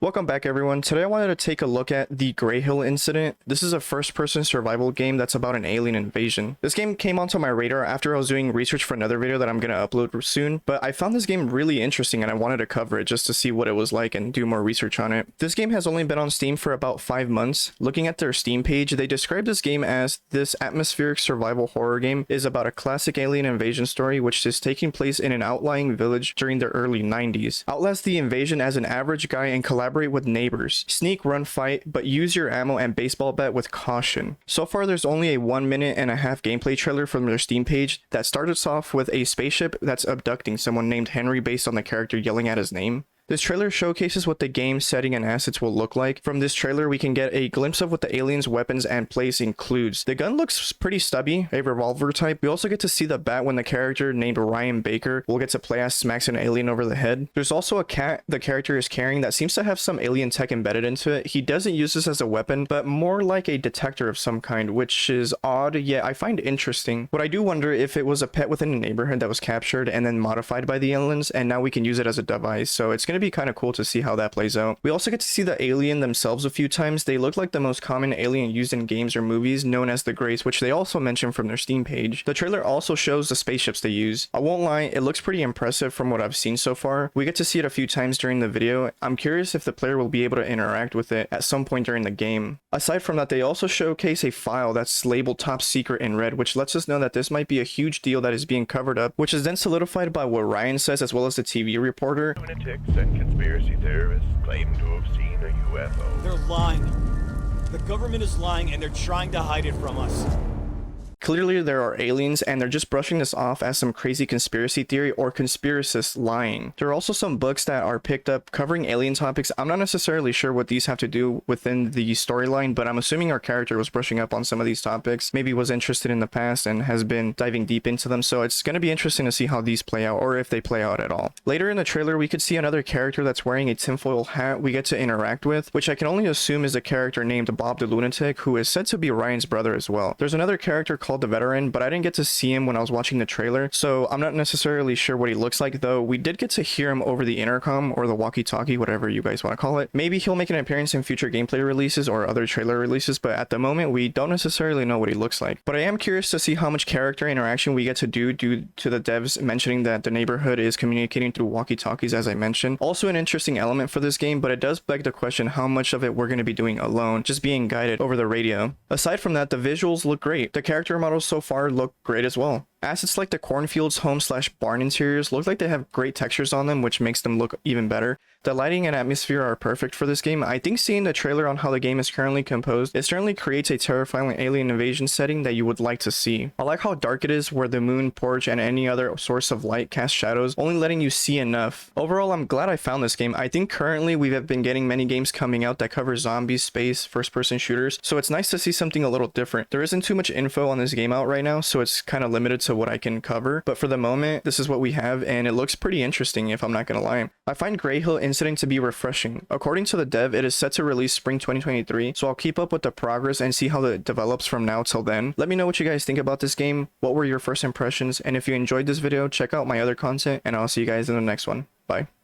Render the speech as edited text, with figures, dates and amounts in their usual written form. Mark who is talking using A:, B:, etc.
A: Welcome back everyone. Today I wanted to take a look at the Greyhill Incident. This is a first-person survival game that's about an alien invasion. This game came onto my radar after I was doing research for another video that I'm going to upload soon, but I found this game really interesting and I wanted to cover it just to see what it was like and do more research on it. This game has only been on Steam for about 5 months. Looking at their Steam page, they describe this game as this atmospheric survival horror game is about a classic alien invasion story which is taking place in an outlying village during the early 90s. Outlast the invasion as an average guy and collaborate with neighbors. Sneak, run, fight, but use your ammo and baseball bat with caution. So far, there's only a 1.5-minute gameplay trailer from their Steam page that started us off with a spaceship that's abducting someone named Henry based on the character yelling at his name. This trailer showcases what the game setting and assets will look like. From this trailer, we can get a glimpse of what the aliens' weapons and place includes. The gun looks pretty stubby, a revolver type. We also get to see the bat when the character named Ryan Baker will get to play as smacks an alien over the head. There's also a cat the character is carrying that seems to have some alien tech embedded into it. He doesn't use this as a weapon, but more like a detector of some kind, which is odd, yet I find interesting. But I do wonder if it was a pet within a neighborhood that was captured and then modified by the aliens, and now we can use it as a device. So it's going to be kind of cool to see how that plays out. We also get to see the alien themselves a few times. They look like the most common alien used in games or movies, known as the Greys, which they also mention from their Steam page. The trailer also shows the spaceships they use. I won't lie, it looks pretty impressive from what I've seen so far. We get to see it a few times during the video. I'm curious if the player will be able to interact with it at some point during the game. Aside from that, they also showcase a file that's labeled top secret in red, which lets us know that this might be a huge deal that is being covered up, which is then solidified by what Ryan says as well as the TV reporter.
B: Lunatics and conspiracy theorists claim to have seen a UFO.
C: They're lying. The government is lying and they're trying to hide it from us.
A: Clearly there are aliens and they're just brushing this off as some crazy conspiracy theory or conspiracists lying. There are also some books that are picked up covering alien topics. I'm not necessarily sure what these have to do within the storyline, but I'm assuming our character was brushing up on some of these topics, maybe was interested in the past and has been diving deep into them. So it's going to be interesting to see how these play out or if they play out at all. Later in the trailer, we could see another character that's wearing a tinfoil hat we get to interact with, which I can only assume is a character named Bob the Lunatic, who is said to be Ryan's brother as well. There's another character called the Veteran, but I didn't get to see him when I was watching the trailer, so I'm not necessarily sure what he looks like, though we did get to hear him over the intercom or the walkie-talkie, whatever you guys want to call it. Maybe he'll make an appearance in future gameplay releases or other trailer releases, but at the moment we don't necessarily know what he looks like. But I am curious to see how much character interaction we get to do due to the devs mentioning that the neighborhood is communicating through walkie-talkies, as I mentioned. Also an interesting element for this game, but it does beg the question how much of it we're going to be doing alone, just being guided over the radio. Aside from that, the visuals look great. The character models so far look great as well. Assets like the cornfields, home/barn interiors look like they have great textures on them, which makes them look even better. The lighting and atmosphere are perfect for this game. I think seeing the trailer on how the game is currently composed, it certainly creates a terrifying alien invasion setting that you would like to see. I like how dark it is, where the moon, porch, and any other source of light cast shadows, only letting you see enough. Overall, I'm glad I found this game. I think currently we have been getting many games coming out that cover zombies, space, first-person shooters, so it's nice to see something a little different. There isn't too much info on this game out right now, so it's kind of limited to what I can cover, but for the moment, this is what we have, and it looks pretty interesting if I'm not gonna lie. I find Greyhill Incident to be refreshing. According to the dev, it is set to release spring 2023, so I'll keep up with the progress and see how it develops from now till then. Let me know what you guys think about this game, what were your first impressions, and if you enjoyed this video, check out my other content, and I'll see you guys in the next one. Bye.